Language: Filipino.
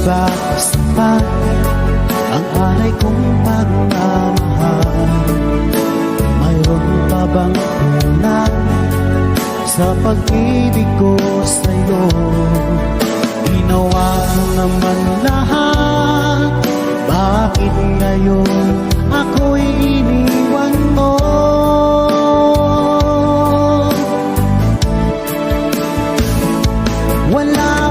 ba sapat ang alay kong pagmamahal? Mayroon pa bang kulang sa pag-ibig ko sa'yo? Ginawa ko naman lahat, bakit ngayon ako'y iniwan mo? Wala